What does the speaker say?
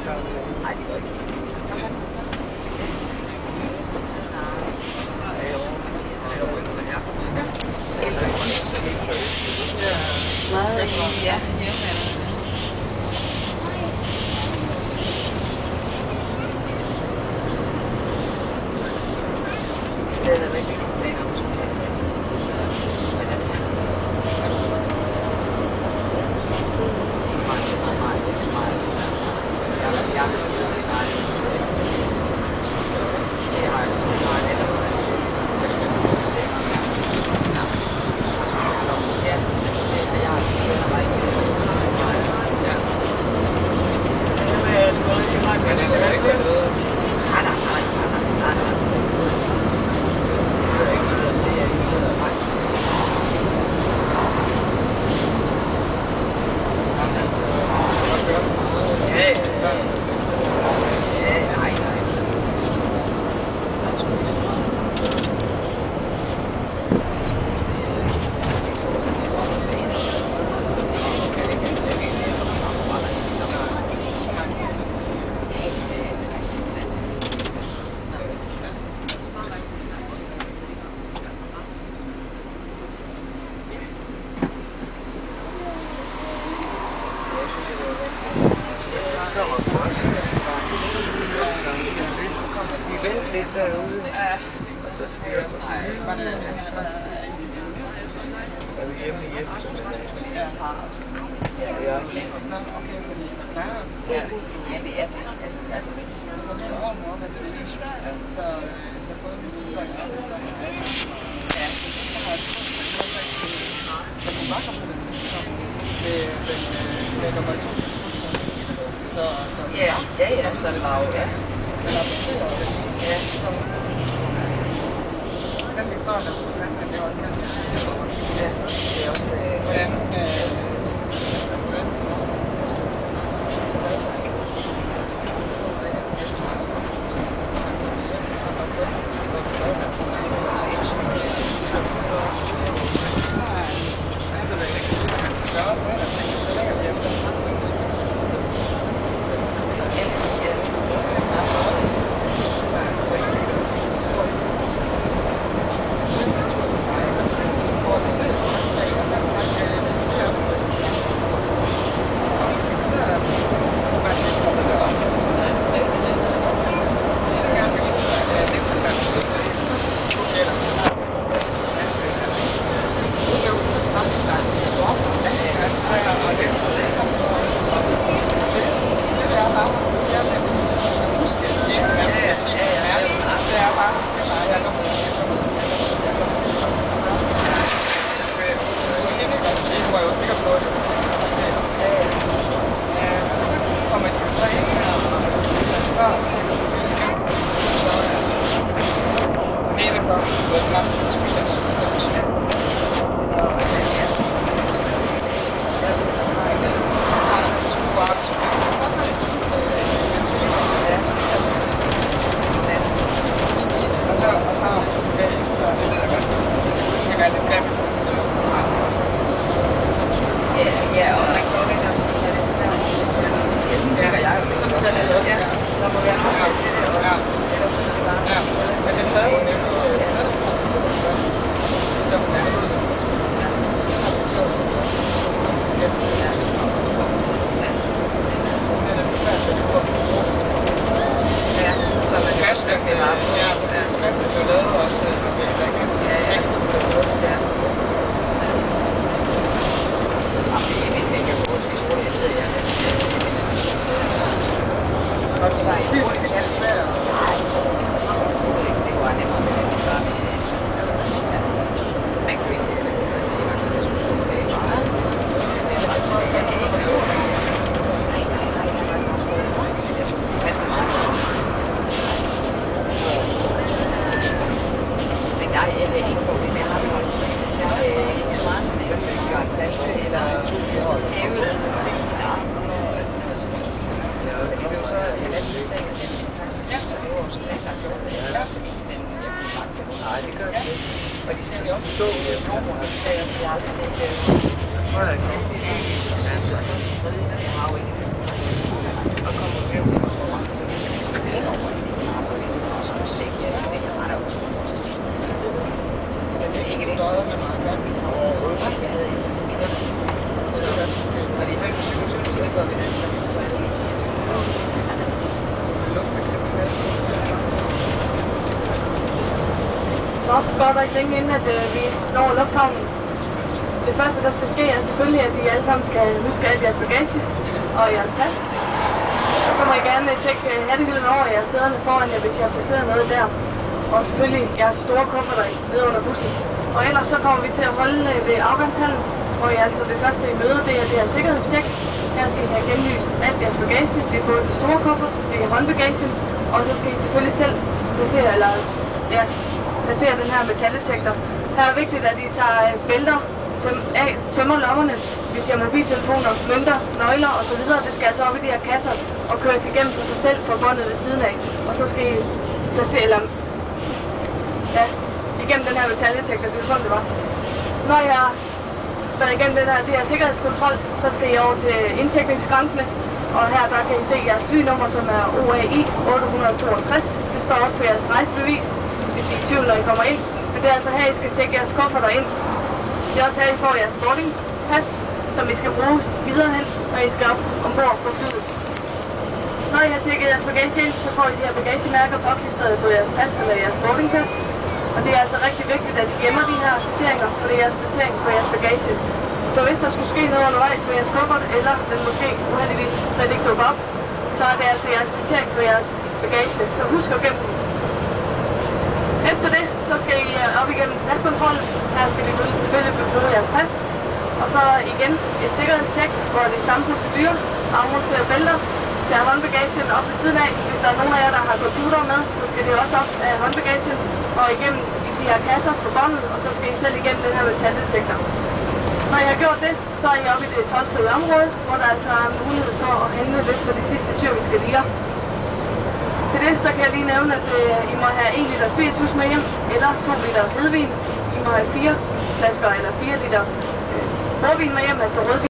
Nej, det går ikke helt. Mathias er jo ikke, men jeg eller så meget i, ja, hjemme. Det er rigtig godt. Lidt derude. Ja. Og så skal jeg er vi hjemme i Jesper? Ja. Ja. Ja, det er det. Altså, det er det. Så overmor med til så både min søster og jeg, så ja, min søster har så hun var kommet til med nummer 2. Så ja, så er det bare ja. Men der er betyder det. Ja, så den historie, der kunne tage, det var den. Ja, det er også Nej, det gør det ikke. Og de sagde også, at de sagde også, at jeg aldrig sagde, at jeg har jo ikke. Og kommer sæk, ja, det var der også til sidst. Men det er ikke et ekstra med meget gerne. Jeg havde en. Fordi 25 december vil det slet ikke. Så går der ikke længe inden, at vi når lufthavnen. Det første, der skal ske, er selvfølgelig, at I alle sammen skal huske alt jeres bagage og jeres pas. Og så må I gerne tjekke hattegylden over jeres sæderne foran jer, hvis I har placeret noget der. Og selvfølgelig jeres store kufferter nede under bussen. Og ellers så kommer vi til at holde ved afgangshallen, hvor I altså det første I møder, det er det her sikkerhedstjek. Her skal I have genlyst alt jeres bagage. Det er både den store kuffert, det er håndbagagen, og så skal I selvfølgelig selv placere den her metaldetektor. Her er vigtigt, at I tager bælter tømmer lommerne, hvis I har mobiltelefoner, mønter, nøgler osv. Det skal altså op i de her kasser og køres igennem for sig selv forbundet ved siden af. Og så skal I placere, igennem den her metaldetektor, det er sådan det var. Når I har været igennem det her sikkerhedskontrol, så skal I over til indtjekningsskrankene. Og her der kan I se jeres flynummer, som er OAI 862. Det står også på jeres rejsebevis, hvis I er i tvivl, når I kommer ind. Men det er altså her, I skal tjekke jeres kufferter ind. Det er også her, I får jeres boardingpas, som I skal bruge videre hen, når I skal op ombord på flyet. Når I har tjekket jeres bagage ind, så får I de her bagagemærker opklistret på jeres pas eller jeres boardingpas. Og det er altså rigtig vigtigt, at I gemmer de her kvitteringer, for det er jeres kvittering på jeres bagage. Så hvis der skulle ske noget undervejs med jeres kuffert, eller den måske uheldigvis slet ikke dukker op, så er det altså jeres kvittering på jeres bagage. Så husk at gemme den. Efter det, så skal I op igennem paskontrollen. Her skal I selvfølgelig bruge jeres pas. Og så igen et sikkerhedstjek, hvor det er samme procedure. Afmontere bælter, tage håndbagagen op ved siden af. Hvis der er nogen af jer, der har computer med, så skal det også op af håndbagagen og igennem de her kasser på båndet, og så skal I selv igennem den her metaldetektor. Når I har gjort det, så er I oppe i det toldfrie område, hvor der altså er mulighed for at handle lidt for de sidste tyrkiske lire. Til det så kan jeg lige nævne, at I må have 1 liter spiritus med hjem, eller 2 liter hvidvin. I må have 4 flasker eller 4 liter rødvin med hjem, altså rødvin.